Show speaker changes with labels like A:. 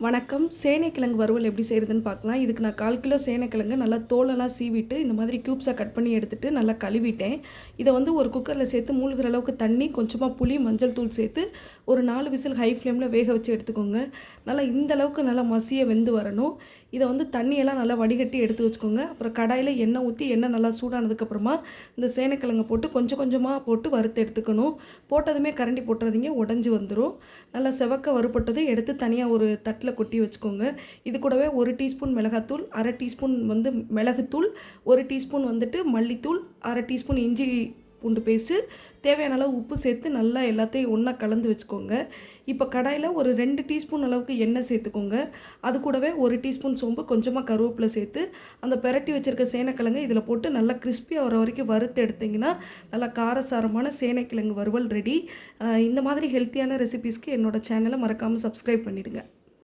A: வணக்கம். சேனைக்கிழங்கு வறுவல் எப்படி செய்கிறதுன்னு பார்க்கலாம். இதுக்கு நான் 1/4 கிலோ சேனைக்கிழங்கு நல்லா தோலெல்லாம் சீவிட்டு இந்த மாதிரி க்யூப்ஸாக கட் பண்ணி எடுத்துகிட்டு நல்லா கழுவிட்டேன். இதை ஒரு குக்கரில் சேர்த்து மூழ்கிற அளவுக்கு தண்ணி, கொஞ்சமாக புளி, மஞ்சள் தூள் சேர்த்து ஒரு 4 விசில் ஹை ஃப்ளேமில் வேக வச்சு எடுத்துக்கோங்க. நல்லா இந்த அளவுக்கு நல்லா மசிய வெந்து வரணும். இதை தண்ணியெல்லாம் நல்லா வடிகட்டி எடுத்து வச்சுக்கோங்க. அப்புறம் கடாயில் எண்ணெய் ஊற்றி எண்ணெய் நல்லா சூடானதுக்கப்புறமா இந்த சேனைக்கிழங்கை போட்டு கொஞ்சம் கொஞ்சமாக போட்டு வறுத்து எடுத்துக்கணும். போட்டதுமே கரண்டி போட்டுறதீங்க, உடஞ்சி வந்துடும். நல்லா செவக்க வறுப்பட்டதை எடுத்து தனியாக ஒரு தட்டில் கொட்டி வச்சுக்கோங்க. இது கூடவே 1 டீஸ்பூன் மிளகாத்தூள், 1/2 டீஸ்பூன் மிளகுத்தூள், 1 டீஸ்பூன் மல்லித்தூள், 1/2 டீஸ்பூன் இஞ்சி பூண்டு பேஸ்ட்டு, தேவையான அளவு உப்பு சேர்த்து நல்லா எல்லாத்தையும் ஒன்றா கலந்து வச்சுக்கோங்க. இப்போ கடாயில் ஒரு 2 டீஸ்பூன் அளவுக்கு எண்ணெய் சேர்த்துக்கோங்க. அது கூடவே 1 டீஸ்பூன் சோம்பு, கொஞ்சமாக கருவேப்பிலை சேர்த்து அந்த பெரட்டி வச்சுருக்க சேனைக்கிழங்கு இதில் போட்டு நல்லா கிறிஸ்பியாக வர வரைக்கும் வறுத்து எடுத்திங்கன்னா நல்லா காரசாரமான சேனைக்கிழங்கு வறுவல் ரெடி. இந்த மாதிரி ஹெல்த்தியான ரெசிபீஸ்க்கு என்னோடய சேனலை மறக்காமல் சப்ஸ்கிரைப் பண்ணிவிடுங்க.